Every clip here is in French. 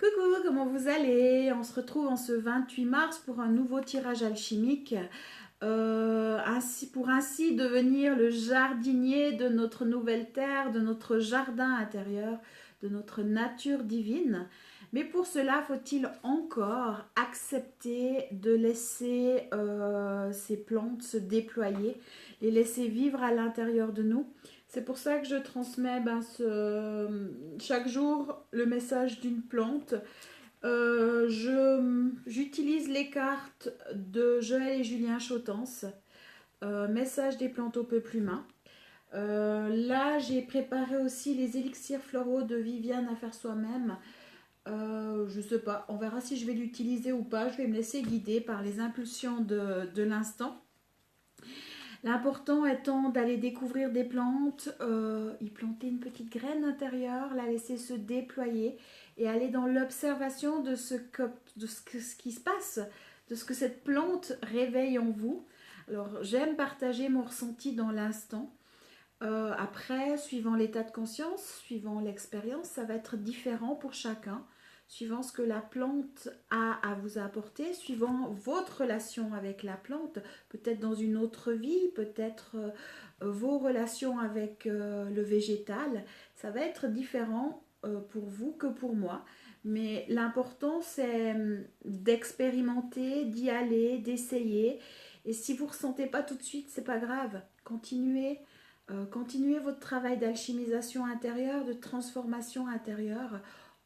Coucou, comment vous allez? On se retrouve en ce 28 mars pour un nouveau tirage alchimique. Pour ainsi devenir le jardinier de notre nouvelle terre, de notre jardin intérieur, de notre nature divine. Mais pour cela, faut-il encore accepter de laisser ces plantes se déployer, les laisser vivre à l'intérieur de nous? C'est pour ça que je transmets chaque jour le message d'une plante. J'utilise les cartes de Joël et Julien Chotens, message des plantes au peuple humain. Là, j'ai préparé aussi les élixirs floraux de Viviane à faire soi-même. Je sais pas, on verra si je vais l'utiliser ou pas. Je vais me laisser guider par les impulsions de l'instant. L'important étant d'aller découvrir des plantes, y planter une petite graine intérieure, la laisser se déployer et aller dans l'observation de ce qui se passe, de ce que cette plante réveille en vous. Alors j'aime partager mon ressenti dans l'instant. Après, suivant l'état de conscience, suivant l'expérience, ça va être différent pour chacun, suivant ce que la plante a à vous apporter, suivant votre relation avec la plante, peut-être dans une autre vie, peut-être vos relations avec le végétal. Ça va être différent pour vous que pour moi. Mais l'important, c'est d'expérimenter, d'y aller, d'essayer. Et si vous ne ressentez pas tout de suite, c'est pas grave. Continuez votre travail d'alchimisation intérieure, de transformation intérieure.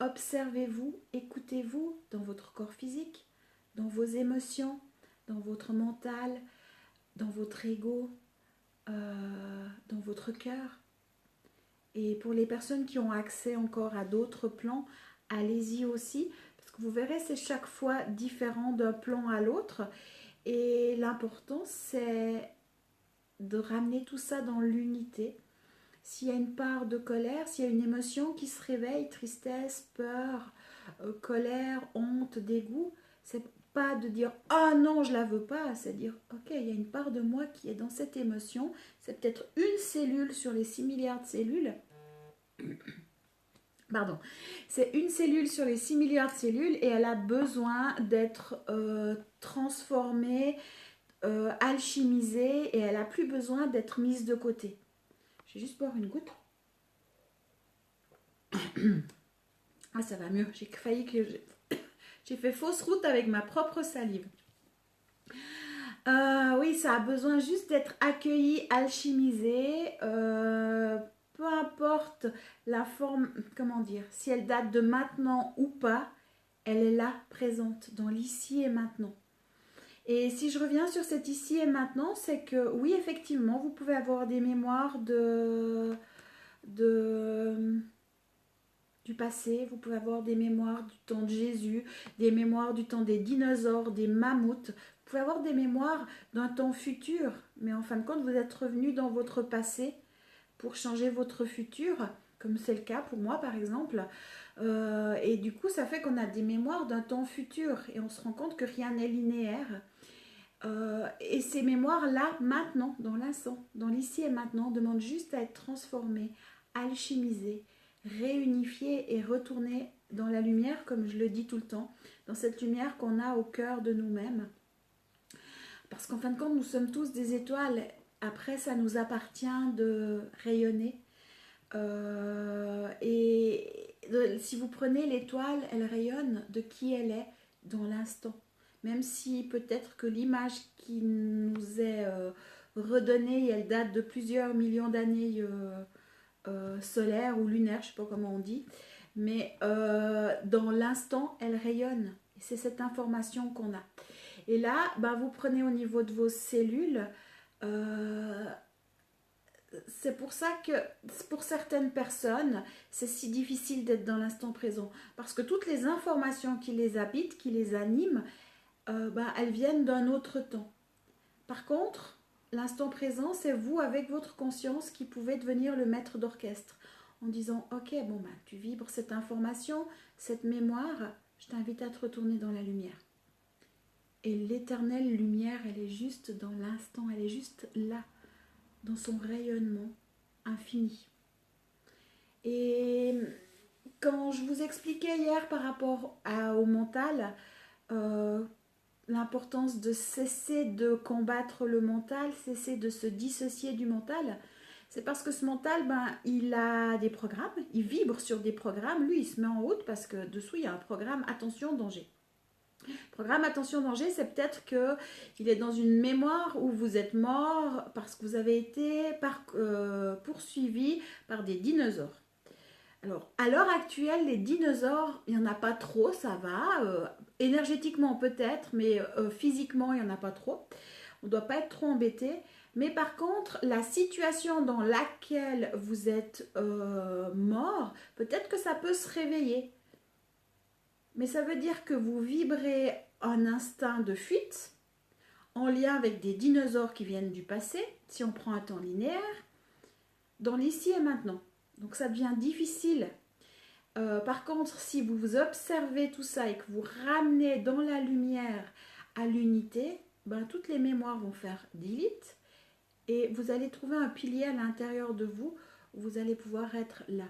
Observez-vous, écoutez-vous dans votre corps physique, dans vos émotions, dans votre mental, dans votre ego, dans votre cœur. Et pour les personnes qui ont accès encore à d'autres plans, allez-y aussi, parce que vous verrez, c'est chaque fois différent d'un plan à l'autre. Et l'important, c'est de ramener tout ça dans l'unité. S'il y a une part de colère, s'il y a une émotion qui se réveille, tristesse, peur, colère, honte, dégoût, c'est pas de dire ah non je la veux pas, c'est dire ok il y a une part de moi qui est dans cette émotion, c'est peut-être une cellule sur les 6 milliards de cellules, pardon, c'est une cellule sur les 6 milliards de cellules et elle a besoin d'être transformée, alchimisée et elle a plus besoin d'être mise de côté. Je vais juste boire une goutte. Ah, ça va mieux. J'ai failli que j'ai fait fausse route avec ma propre salive. Oui, ça a besoin juste d'être accueilli, alchimisé. Peu importe la forme, comment dire, si elle date de maintenant ou pas, elle est là, présente, dans l'ici et maintenant. Et si je reviens sur cet ici et maintenant, c'est que oui, effectivement, vous pouvez avoir des mémoires de du passé, vous pouvez avoir des mémoires du temps de Jésus, des mémoires du temps des dinosaures, des mammouths, vous pouvez avoir des mémoires d'un temps futur, mais en fin de compte, vous êtes revenu dans votre passé pour changer votre futur, comme c'est le cas pour moi par exemple. Et du coup, ça fait qu'on a des mémoires d'un temps futur et on se rend compte que rien n'est linéaire. Et ces mémoires-là, maintenant, dans l'instant, dans l'ici et maintenant, demandent juste à être transformées, alchimisées, réunifiées et retournées dans la lumière, comme je le dis tout le temps, dans cette lumière qu'on a au cœur de nous-mêmes. Parce qu'en fin de compte, nous sommes tous des étoiles. Après, ça nous appartient de rayonner. Si vous prenez l'étoile, elle rayonne de qui elle est dans l'instant. Même si peut-être que l'image qui nous est redonnée, elle date de plusieurs millions d'années solaires ou lunaires, je ne sais pas comment on dit, mais dans l'instant, elle rayonne. Et c'est cette information qu'on a. Et là, vous prenez au niveau de vos cellules, c'est pour ça que pour certaines personnes, c'est si difficile d'être dans l'instant présent. Parce que toutes les informations qui les habitent, qui les animent, elles viennent d'un autre temps. Par contre, l'instant présent, c'est vous avec votre conscience qui pouvez devenir le maître d'orchestre. En disant, ok, tu vibres cette information, cette mémoire, je t'invite à te retourner dans la lumière. Et l'éternelle lumière, elle est juste dans l'instant, elle est juste là, dans son rayonnement infini. Et Quand je vous expliquais hier par rapport au mental, euh, l'importance de cesser de combattre le mental, cesser de se dissocier du mental, c'est parce que ce mental, ben, il a des programmes, il vibre sur des programmes, lui il se met en route parce que dessous il y a un programme attention danger. Programme attention danger, c'est peut-être que il est dans une mémoire où vous êtes mort parce que vous avez été poursuivi par des dinosaures. Alors, à l'heure actuelle, les dinosaures, il n'y en a pas trop, ça va. Énergétiquement peut-être, mais physiquement, il n'y en a pas trop. On ne doit pas être trop embêté. Mais par contre, la situation dans laquelle vous êtes mort, peut-être que ça peut se réveiller. Mais ça veut dire que vous vibrez un instinct de fuite en lien avec des dinosaures qui viennent du passé, si on prend un temps linéaire, dans l'ici et maintenant. Donc ça devient difficile. Par contre, si vous observez tout ça et que vous ramenez dans la lumière à l'unité, ben, toutes les mémoires vont faire delete et vous allez trouver un pilier à l'intérieur de vous où vous allez pouvoir être là,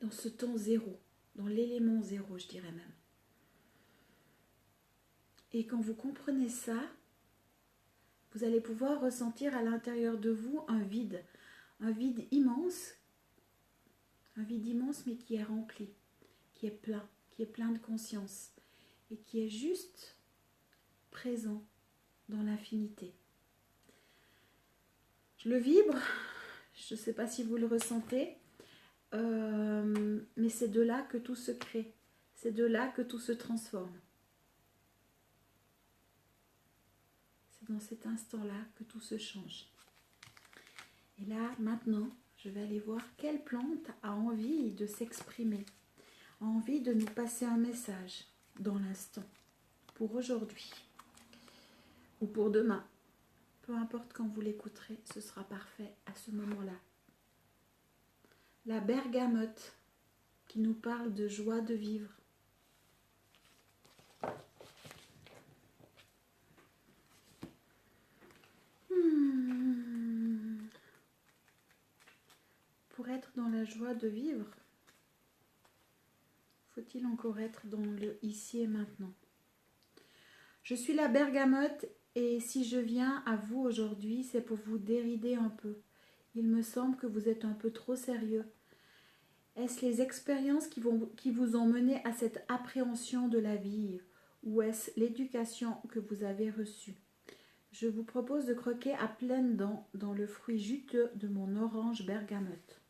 dans ce temps zéro, dans l'élément zéro, je dirais même. Et quand vous comprenez ça, vous allez pouvoir ressentir à l'intérieur de vous un vide immense, mais qui est rempli, qui est plein de conscience et qui est juste présent dans l'infinité. Je le vibre, je ne sais pas si vous le ressentez, mais c'est de là que tout se crée, c'est de là que tout se transforme. C'est dans cet instant-là que tout se change. Et là, maintenant, je vais aller voir quelle plante a envie de s'exprimer, a envie de nous passer un message dans l'instant, pour aujourd'hui ou pour demain. Peu importe quand vous l'écouterez, ce sera parfait à ce moment-là. La bergamote qui nous parle de joie de vivre. Pour être dans la joie de vivre, faut-il encore être dans le ici et maintenant? Je suis la bergamote et si je viens à vous aujourd'hui, c'est pour vous dérider un peu. Il me semble que vous êtes un peu trop sérieux. Est-ce les expériences qui vous ont mené à cette appréhension de la vie ou est-ce l'éducation que vous avez reçue? Je vous propose de croquer à pleines dents dans le fruit juteux de mon orange bergamote.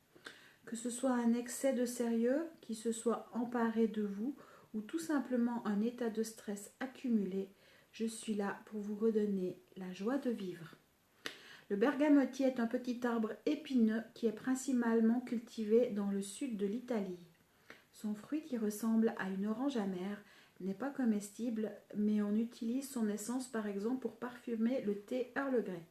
Que ce soit un excès de sérieux qui se soit emparé de vous ou tout simplement un état de stress accumulé, je suis là pour vous redonner la joie de vivre. Le bergamotier est un petit arbre épineux qui est principalement cultivé dans le sud de l'Italie. Son fruit, qui ressemble à une orange amère, n'est pas comestible, mais on utilise son essence par exemple pour parfumer le thé Earl Grey.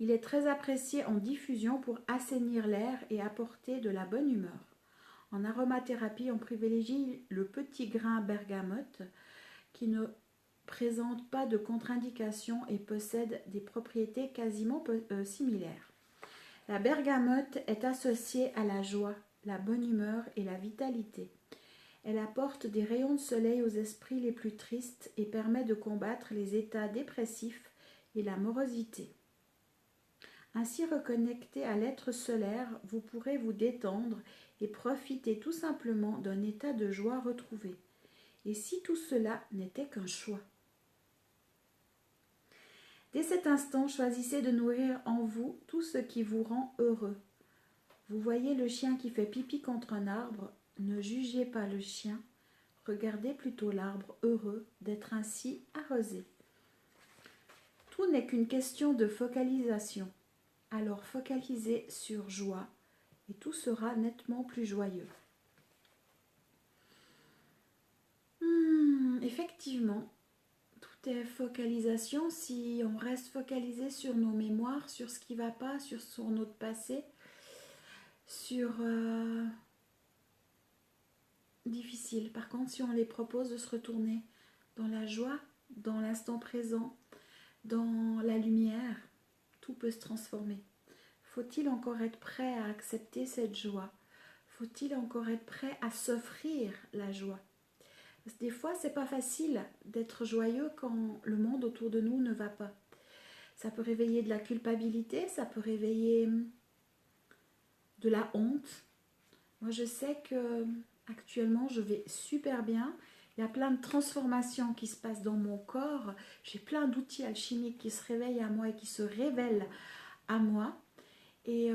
Il est très apprécié en diffusion pour assainir l'air et apporter de la bonne humeur. En aromathérapie, on privilégie le petit grain bergamote qui ne présente pas de contre-indication et possède des propriétés quasiment similaires. La bergamote est associée à la joie, la bonne humeur et la vitalité. Elle apporte des rayons de soleil aux esprits les plus tristes et permet de combattre les états dépressifs et la morosité. Ainsi reconnecté à l'être solaire, vous pourrez vous détendre et profiter tout simplement d'un état de joie retrouvé. Et si tout cela n'était qu'un choix? Dès cet instant, choisissez de nourrir en vous tout ce qui vous rend heureux. Vous voyez le chien qui fait pipi contre un arbre, ne jugez pas le chien, regardez plutôt l'arbre heureux d'être ainsi arrosé. Tout n'est qu'une question de focalisation. Alors focalisez sur joie et tout sera nettement plus joyeux. Effectivement, tout est focalisation. Si on reste focalisé sur nos mémoires, sur ce qui ne va pas, sur notre passé, sur... difficile. Par contre, si on les propose de se retourner dans la joie, dans l'instant présent, dans la lumière, tout peut se transformer. Faut-il encore être prêt à accepter cette joie, Faut-il encore être prêt à s'offrir la joie? Parce que des fois, c'est pas facile d'être joyeux quand le monde autour de nous ne va pas. Ça peut réveiller de la culpabilité, ça peut réveiller de la honte. Moi, je sais que actuellement, je vais super bien. Il y a plein de transformations qui se passent dans mon corps. J'ai plein d'outils alchimiques qui se réveillent à moi et qui se révèlent à moi. Et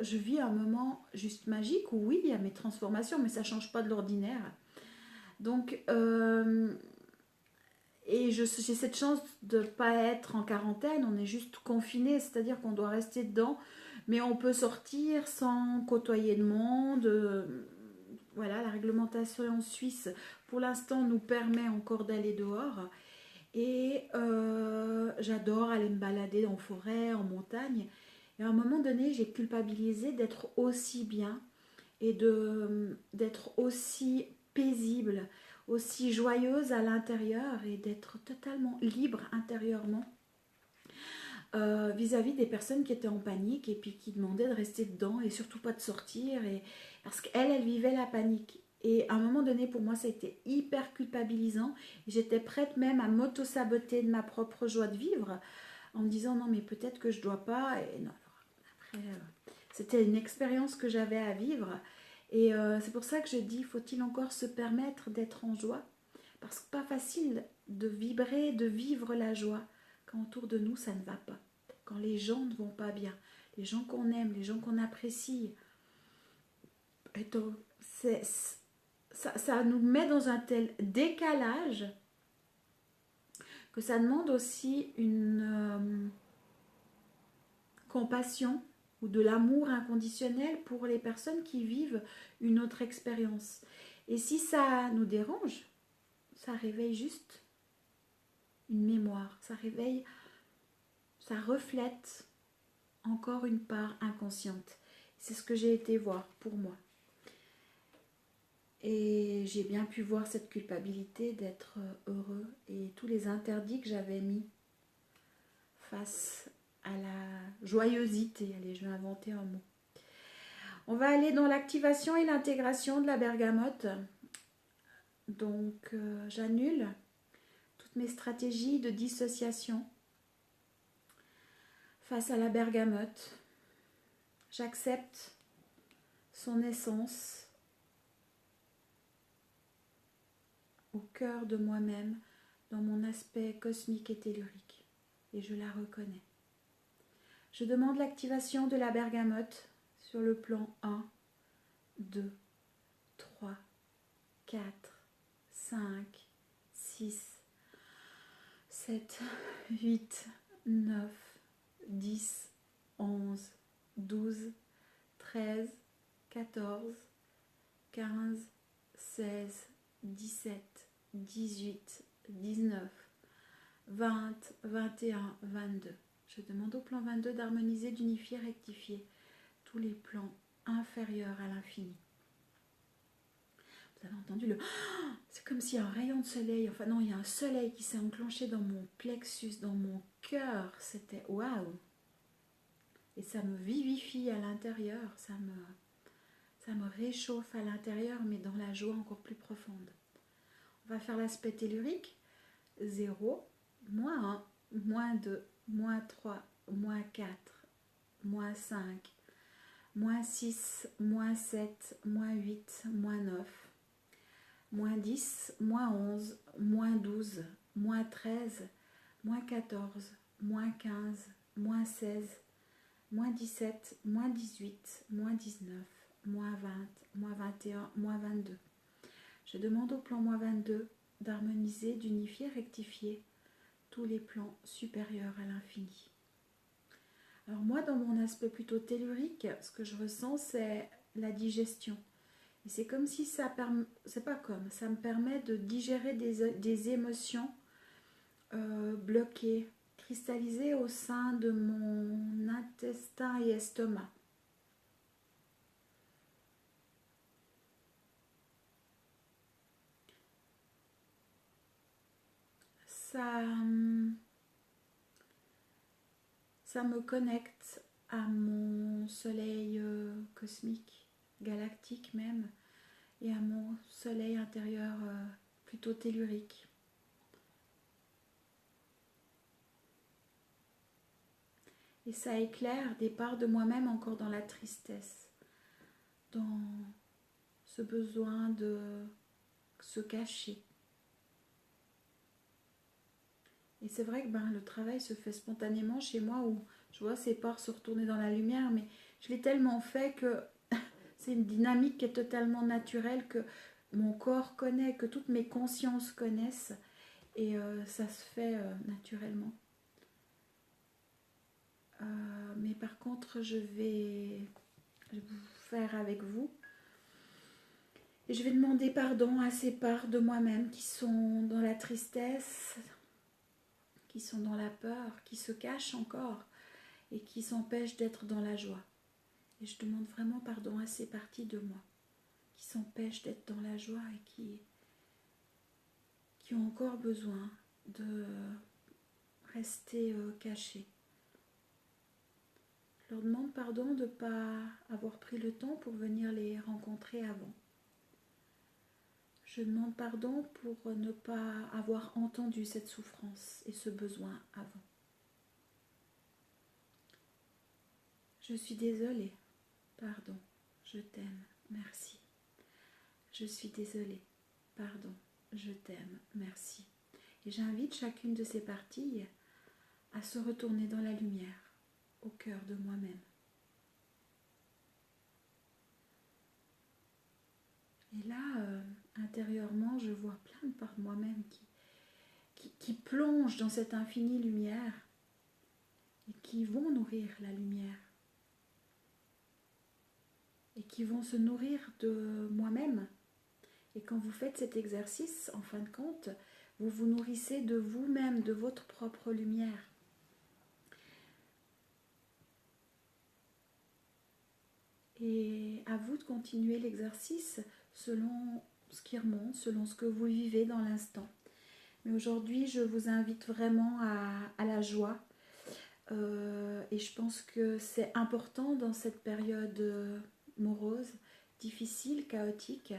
je vis un moment juste magique où oui, il y a mes transformations, mais ça ne change pas de l'ordinaire. Donc, et j'ai cette chance de ne pas être en quarantaine, on est juste confiné, c'est-à-dire qu'on doit rester dedans, mais on peut sortir sans côtoyer de monde. Voilà, la réglementation suisse, pour l'instant, nous permet encore d'aller dehors. Et j'adore aller me balader en forêt, en montagne. Et à un moment donné, j'ai culpabilisé d'être aussi bien et d'être aussi paisible, aussi joyeuse à l'intérieur et d'être totalement libre intérieurement vis-à-vis des personnes qui étaient en panique et puis qui demandaient de rester dedans et surtout pas de sortir. Parce qu'elle vivait la panique. Et à un moment donné, pour moi, ça a été hyper culpabilisant. J'étais prête même à m'auto-saboter de ma propre joie de vivre en me disant non, mais peut-être que je dois pas. Et non, après, c'était une expérience que j'avais à vivre. Et c'est pour ça que je dis, faut-il encore se permettre d'être en joie? Parce que pas facile de vibrer, de vivre la joie quand autour de nous ça ne va pas. Quand les gens ne vont pas bien, les gens qu'on aime, les gens qu'on apprécie. Et donc, ça nous met dans un tel décalage que ça demande aussi une compassion ou de l'amour inconditionnel pour les personnes qui vivent une autre expérience. Et si ça nous dérange, ça réveille juste une mémoire, ça réveille, ça reflète encore une part inconsciente. C'est ce que j'ai été voir pour moi. Et j'ai bien pu voir cette culpabilité d'être heureux et tous les interdits que j'avais mis face à la joyeuseté. Allez, je vais inventer un mot. On va aller dans l'activation et l'intégration de la bergamote. Donc, j'annule toutes mes stratégies de dissociation face à la bergamote. J'accepte son essence au cœur de moi-même, dans mon aspect cosmique et tellurique. Et je la reconnais. Je demande l'activation de la bergamote sur le plan 1, 2, 3, 4, 5, 6, 7, 8, 9, 10, 11, 12, 13, 14, 15, 16, 17, 18, 19, 20, 21, 22. Je demande au plan 22 d'harmoniser, d'unifier, rectifier tous les plans inférieurs à l'infini. Vous avez entendu le... C'est comme s'il y a un rayon de soleil, enfin non, il y a un soleil qui s'est enclenché dans mon plexus, dans mon cœur. C'était waouh! Et ça me vivifie à l'intérieur, ça me réchauffe à l'intérieur, mais dans la joie encore plus profonde. On va faire l'aspect tellurique. 0, moins 1, moins 2, moins 3, moins 4, moins 5, moins 6, moins 7, moins 8, moins 9, moins 10, moins 11, moins 12, moins 13, moins 14, moins 15, moins 16, moins 17, moins 18, moins 19, moins 20, moins 21, moins 22. Je demande au plan moins 22 d'harmoniser, d'unifier, rectifier tous les plans supérieurs à l'infini. Alors moi, dans mon aspect plutôt tellurique, ce que je ressens, c'est la digestion. Et c'est comme si ça me permet de digérer des émotions bloquées, cristallisées au sein de mon intestin et estomac. Ça me connecte à mon soleil cosmique, galactique même, et à mon soleil intérieur plutôt tellurique. Et ça éclaire des parts de moi-même encore dans la tristesse, dans ce besoin de se cacher. Et c'est vrai que le travail se fait spontanément chez moi, où je vois ces parts se retourner dans la lumière, mais je l'ai tellement fait que c'est une dynamique qui est totalement naturelle, que mon corps connaît, que toutes mes consciences connaissent, et ça se fait naturellement. Mais par contre, je vais vous faire avec vous, et je vais demander pardon à ces parts de moi-même qui sont dans la tristesse, qui sont dans la peur, qui se cachent encore et qui s'empêchent d'être dans la joie. Et je demande vraiment pardon à ces parties de moi qui s'empêchent d'être dans la joie et qui ont encore besoin de rester cachées. Je leur demande pardon de ne pas avoir pris le temps pour venir les rencontrer avant. Je demande pardon pour ne pas avoir entendu cette souffrance et ce besoin avant. Je suis désolée. Pardon. Je t'aime. Merci. Je suis désolée. Pardon. Je t'aime. Merci. Et j'invite chacune de ces parties à se retourner dans la lumière, au cœur de moi-même. Et là, intérieurement, je vois plein de parts de moi-même qui plongent dans cette infinie lumière et qui vont nourrir la lumière. Et qui vont se nourrir de moi-même. Et quand vous faites cet exercice, en fin de compte, vous vous nourrissez de vous-même, de votre propre lumière. Et à vous de continuer l'exercice selon ce qui remonte, selon ce que vous vivez dans l'instant. Mais aujourd'hui, je vous invite vraiment à la joie. Et je pense que c'est important dans cette période morose, difficile, chaotique,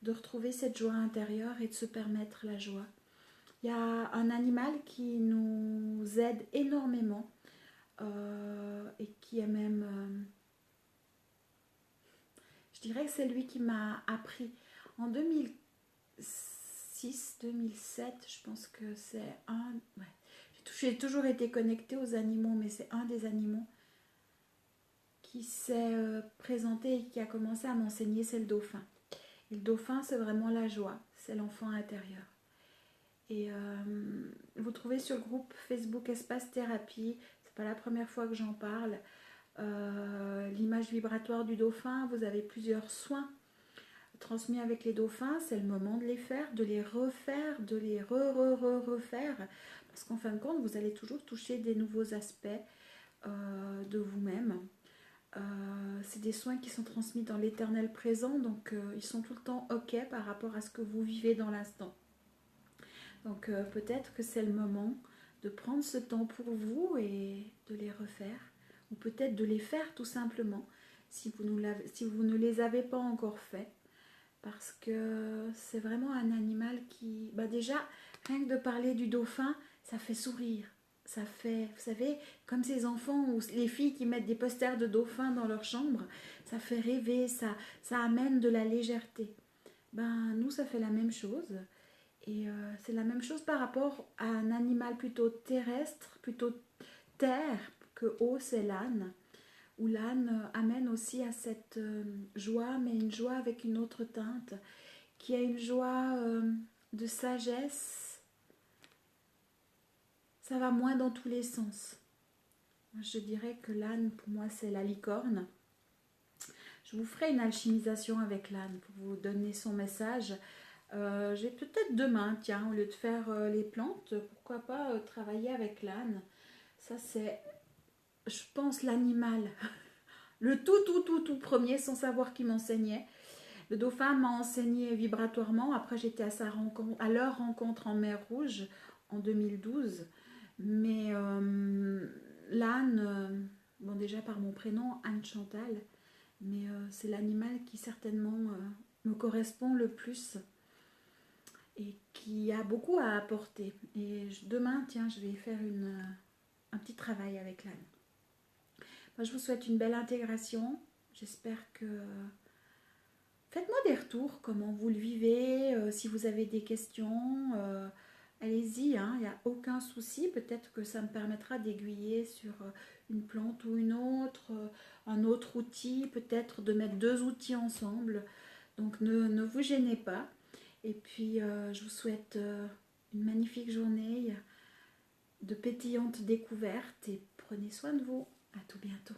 de retrouver cette joie intérieure et de se permettre la joie. Il y a un animal qui nous aide énormément et qui est même... je dirais que c'est lui qui m'a appris. En 2006, 2007, je pense que c'est un... Ouais. J'ai toujours été connectée aux animaux, mais c'est un des animaux qui s'est présenté et qui a commencé à m'enseigner, c'est le dauphin. Et le dauphin, c'est vraiment la joie, c'est l'enfant intérieur. Et vous trouvez sur le groupe Facebook Espace Thérapie, c'est pas la première fois que j'en parle, l'image vibratoire du dauphin. Vous avez plusieurs soins transmis avec les dauphins. C'est le moment de les faire, de les refaire, de les refaire, parce qu'en fin de compte, vous allez toujours toucher des nouveaux aspects de vous-même. C'est des soins qui sont transmis dans l'éternel présent, donc ils sont tout le temps ok par rapport à ce que vous vivez dans l'instant. Donc peut-être que c'est le moment de prendre ce temps pour vous et de les refaire, ou peut-être de les faire tout simplement si vous ne les avez pas encore fait, parce que c'est vraiment un animal qui... déjà, rien que de parler du dauphin, ça fait sourire. Ça fait, vous savez, comme ces enfants ou les filles qui mettent des posters de dauphins dans leur chambre, ça fait rêver, ça amène de la légèreté. Nous, ça fait la même chose. Et c'est la même chose par rapport à un animal plutôt terrestre, plutôt terre, que eau, c'est l'âne. Où l'âne amène aussi à cette joie, mais une joie avec une autre teinte, qui a une joie de sagesse. Ça va moins dans tous les sens. Je dirais que l'âne, pour moi, c'est la licorne. Je vous ferai une alchimisation avec l'âne pour vous donner son message. J'ai peut-être demain, tiens, au lieu de faire les plantes, pourquoi pas travailler avec l'âne. Ça, c'est, je pense, l'animal. Le tout premier, sans savoir qui m'enseignait. Le dauphin m'a enseigné vibratoirement. Après, j'étais à leur rencontre en mer Rouge en 2012. Mais l'âne, déjà par mon prénom, Anne Chantal, mais c'est l'animal qui certainement me correspond le plus et qui a beaucoup à apporter. Et demain, tiens, je vais faire un petit travail avec l'âne. Moi, je vous souhaite une belle intégration. J'espère que... Faites-moi des retours, comment vous le vivez, si vous avez des questions, allez-y, hein, il n'y a aucun souci. Peut-être que ça me permettra d'aiguiller sur une plante ou une autre, un autre outil, peut-être de mettre deux outils ensemble. Donc ne vous gênez pas. Et puis je vous souhaite une magnifique journée, de pétillantes découvertes et prenez soin de vous. À tout bientôt.